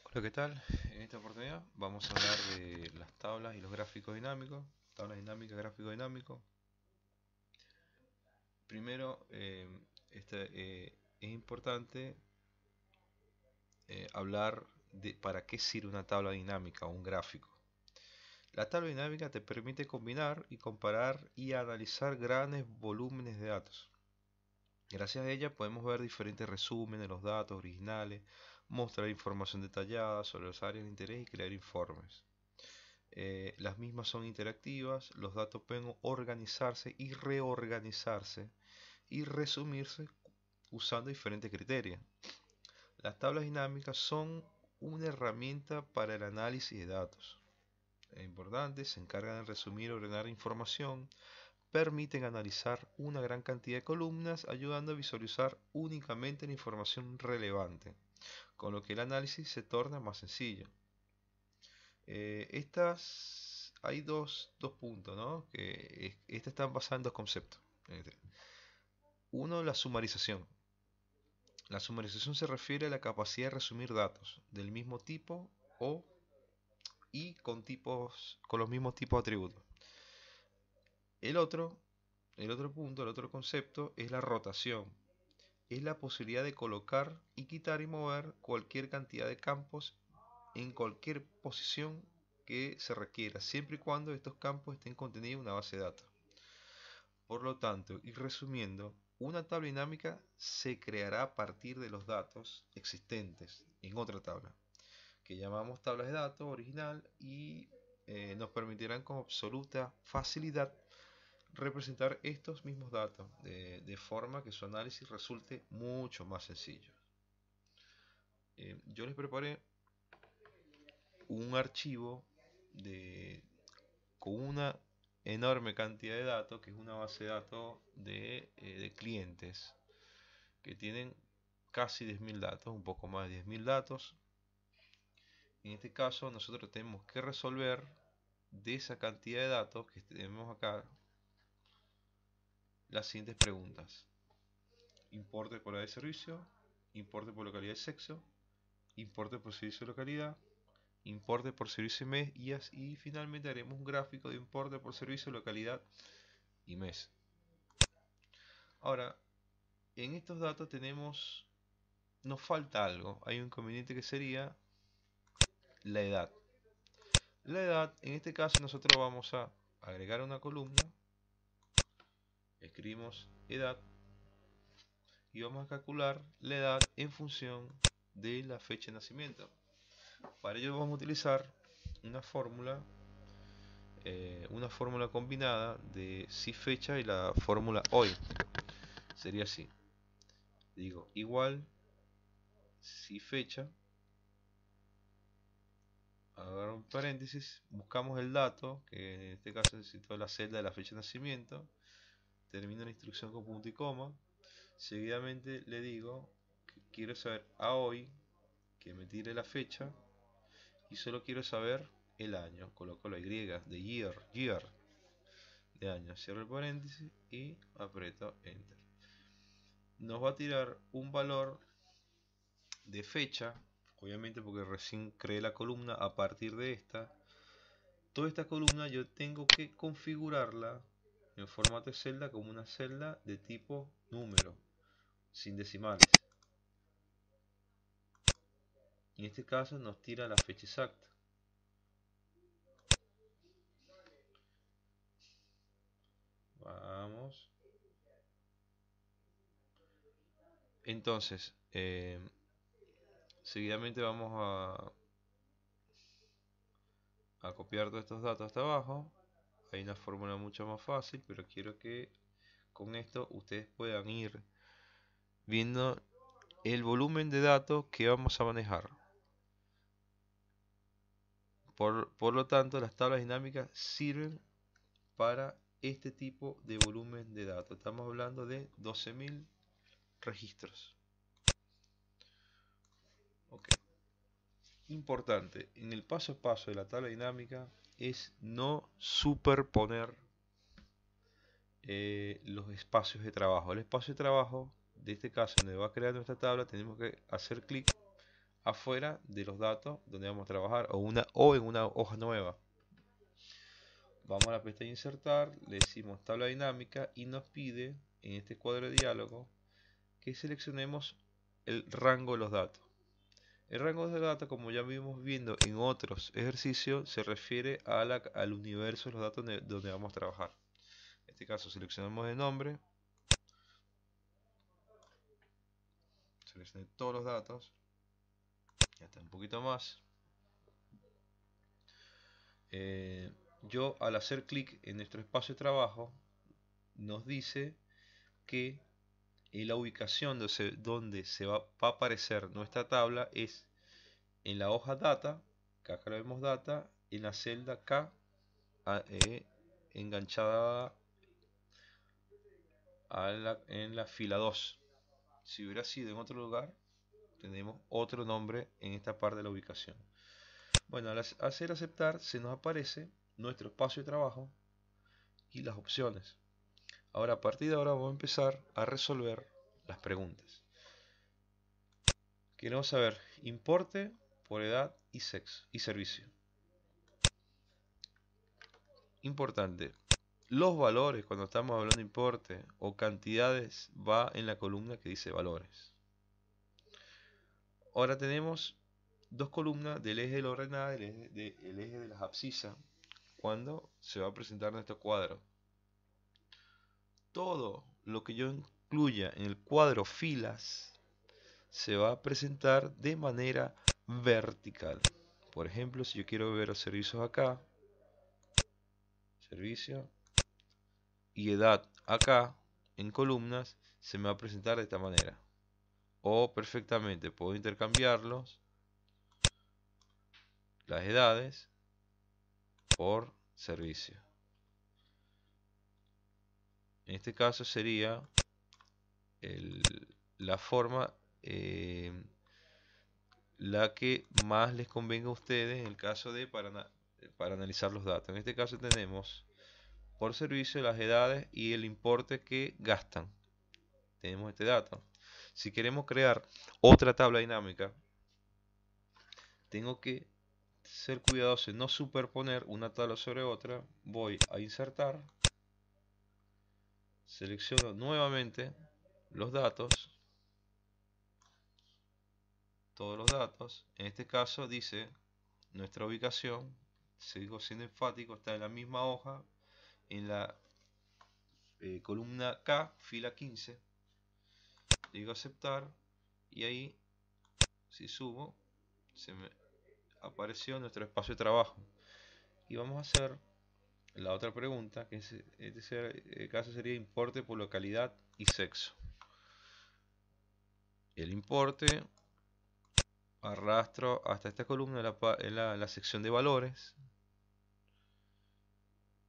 Hola, ¿qué tal? En esta oportunidad vamos a hablar de las tablas y los gráficos dinámicos. Tabla dinámica, gráfico dinámico. Primero, es importante hablar de para qué sirve una tabla dinámica o un gráfico. La tabla dinámica te permite combinar y comparar y analizar grandes volúmenes de datos. Gracias a ella podemos ver diferentes resúmenes de los datos originales, mostrar información detallada sobre las áreas de interés y crear informes. Las mismas son interactivas, los datos pueden organizarse y reorganizarse y resumirse usando diferentes criterios. Las tablas dinámicas son una herramienta para el análisis de datos. Es importante, se encargan de resumir y ordenar información, permiten analizar una gran cantidad de columnas, ayudando a visualizar únicamente la información relevante, con lo que el análisis se torna más sencillo. Hay dos puntos, ¿no? Estas están basadas en dos conceptos. Uno, la sumarización. La sumarización se refiere a la capacidad de resumir datos del mismo tipo o y con los mismos tipos de atributos. El otro, el otro concepto es la rotación. Es la posibilidad de colocar y quitar y mover cualquier cantidad de campos en cualquier posición que se requiera, siempre y cuando estos campos estén contenidos en una base de datos. Por lo tanto, y resumiendo, una tabla dinámica se creará a partir de los datos existentes en otra tabla, que llamamos tablas de datos original y nos permitirán con absoluta facilidad representar estos mismos datos de forma que su análisis resulte mucho más sencillo. Yo les preparé un archivo de, con una enorme cantidad de datos, que es una base de datos de clientes que tienen casi 10.000 datos, un poco más de 10.000 datos. En este caso nosotros tenemos que resolver de esa cantidad de datos que tenemos acá las siguientes preguntas: importe por área de servicio, importe por localidad de sexo, importe por servicio de localidad, importe por servicio y mes, y finalmente haremos un gráfico de importe por servicio, localidad y mes. Ahora, en estos datos nos falta algo. Hay un inconveniente que sería la edad. La edad, en este caso nosotros vamos a agregar una columna, escribimos edad y vamos a calcular la edad en función de la fecha de nacimiento. Para ello vamos a utilizar una fórmula combinada de si fecha y la fórmula hoy. Sería así. Digo igual si fecha, agarro un paréntesis, buscamos el dato, que en este caso necesito la celda de la fecha de nacimiento, termino la instrucción con punto y coma, seguidamente le digo que quiero saber a hoy, que me tire la fecha, y solo quiero saber el año, coloco la Y de year, de año, cierro el paréntesis y aprieto enter. Nos va a tirar un valor de fecha, obviamente porque recién creé la columna a partir de esta. Toda esta columna yo tengo que configurarla en formato de celda como una celda de tipo número, sin decimales. En este caso nos tira la fecha exacta. Vamos. Entonces, seguidamente vamos a copiar todos estos datos hasta abajo. Hay una fórmula mucho más fácil, pero quiero que con esto ustedes puedan ir viendo el volumen de datos que vamos a manejar. Por lo tanto, las tablas dinámicas sirven para este tipo de volumen de datos. Estamos hablando de 12.000 registros. Ok. Importante, en el paso a paso de la tabla dinámica es no superponer los espacios de trabajo. El espacio de trabajo, de este caso, donde va a crear nuestra tabla, tenemos que hacer clic afuera de los datos donde vamos a trabajar o en una hoja nueva. Vamos a la pestaña insertar, le decimos tabla dinámica y nos pide en este cuadro de diálogo que seleccionemos el rango de los datos. El rango de datos, como ya vimos viendo en otros ejercicios, se refiere al universo de los datos donde vamos a trabajar. En este caso seleccionamos el nombre, seleccioné todos los datos, ya está un poquito más. Yo al hacer clic en nuestro espacio de trabajo nos dice que la ubicación donde se va a aparecer nuestra tabla es en la hoja data, que acá lo vemos data, en la celda K enganchada en la fila 2. Si hubiera sido en otro lugar, tenemos otro nombre en esta parte de la ubicación. Bueno, al hacer aceptar se nos aparece nuestro espacio de trabajo y las opciones. Ahora, a partir de ahora vamos a empezar a resolver las preguntas. Queremos saber importe por edad y sexo y servicio. Importante, los valores cuando estamos hablando de importe o cantidades va en la columna que dice valores. Ahora tenemos dos columnas del eje de la ordenada y el eje de las abscisas cuando se va a presentar nuestro cuadro. Todo lo que yo incluya en el cuadro filas se va a presentar de manera vertical. Por ejemplo, si yo quiero ver los servicios acá, servicio y edad acá en columnas, se me va a presentar de esta manera. O perfectamente puedo intercambiarlos, las edades, por servicio. En este caso sería la forma la que más les convenga a ustedes en el caso de para analizar los datos. En este caso tenemos por servicio las edades y el importe que gastan. Tenemos este dato. Si queremos crear otra tabla dinámica, tengo que ser cuidadoso en no superponer una tabla sobre otra. Voy a insertar, selecciono nuevamente los datos, todos los datos. En este caso dice nuestra ubicación, sigo siendo enfático, está en la misma hoja, en la columna K, fila 15. Le digo aceptar y ahí, si subo, se me apareció nuestro espacio de trabajo. Y vamos a hacer la otra pregunta, que en este caso sería importe por localidad y sexo. El importe arrastro hasta esta columna en la sección de valores.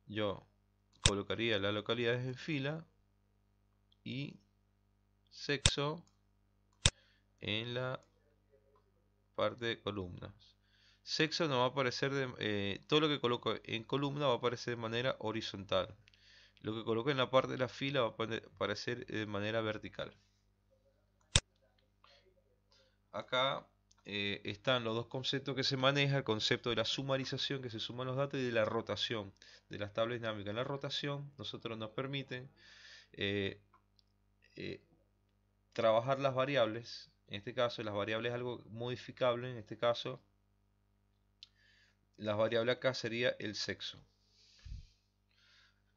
Yo colocaría las localidades en fila y sexo en la parte de columnas. Sexo no va a aparecer todo lo que coloco en columna va a aparecer de manera horizontal. Lo que coloco en la parte de la fila va a aparecer de manera vertical. Acá están los dos conceptos que se maneja, el concepto de la sumarización, que se suman los datos, y de la rotación de las tablas dinámicas. La rotación nosotros nos permite eh, trabajar las variables. En este caso las variables es algo modificable. En este caso la variable acá sería el sexo.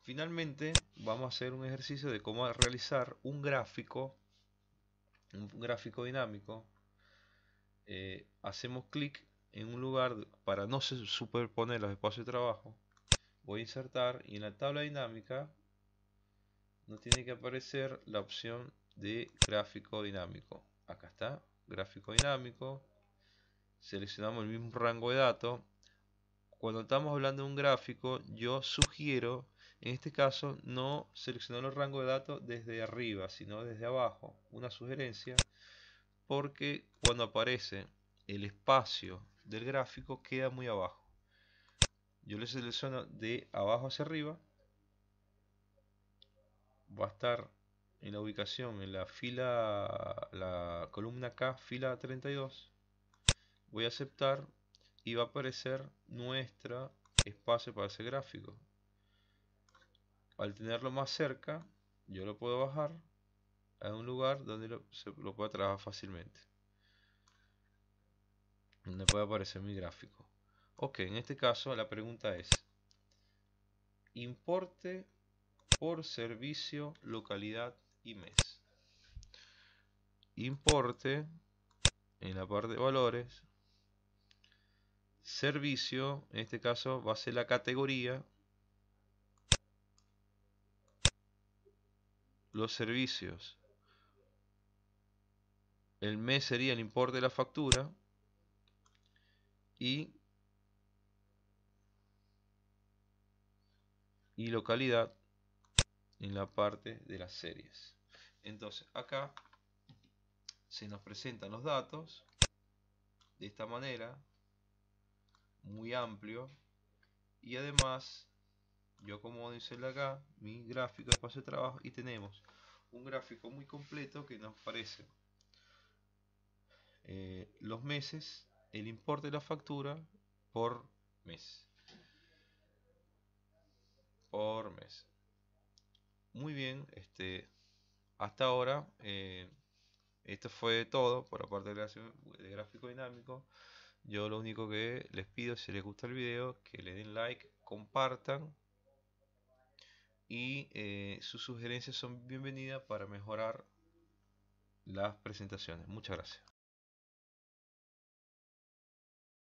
Finalmente vamos a hacer un ejercicio de cómo realizar un gráfico dinámico. Hacemos clic en un lugar para no superponer los espacios de trabajo. Voy a insertar y en la tabla dinámica nos tiene que aparecer la opción de gráfico dinámico. Acá está, gráfico dinámico. Seleccionamos el mismo rango de datos. Cuando estamos hablando de un gráfico, yo sugiero, en este caso, no seleccionar el rango de datos desde arriba, sino desde abajo. Una sugerencia, porque cuando aparece el espacio del gráfico queda muy abajo. Yo le selecciono de abajo hacia arriba. Va a estar en la ubicación en la columna K, fila 32. voy a aceptar y va a aparecer nuestro espacio para ese gráfico. Al tenerlo más cerca, yo lo puedo bajar a un lugar donde se lo pueda trabajar fácilmente, donde puede aparecer mi gráfico. Ok, en este caso la pregunta es: importe por servicio, localidad y mes. Importe en la parte de valores, servicio, en este caso va a ser la categoría, los servicios, el mes sería el importe de la factura y localidad en la parte de las series. Entonces acá se nos presentan los datos de esta manera, muy amplio, y además yo como dice acá mi gráfico de espacio de trabajo, y tenemos un gráfico muy completo que nos aparece los meses, el importe de la factura por mes. Muy bien, hasta ahora esto fue todo por la parte de gráfico dinámico. Yo lo único que les pido, si les gusta el video, que le den like, compartan, y sus sugerencias son bienvenidas para mejorar las presentaciones. Muchas gracias.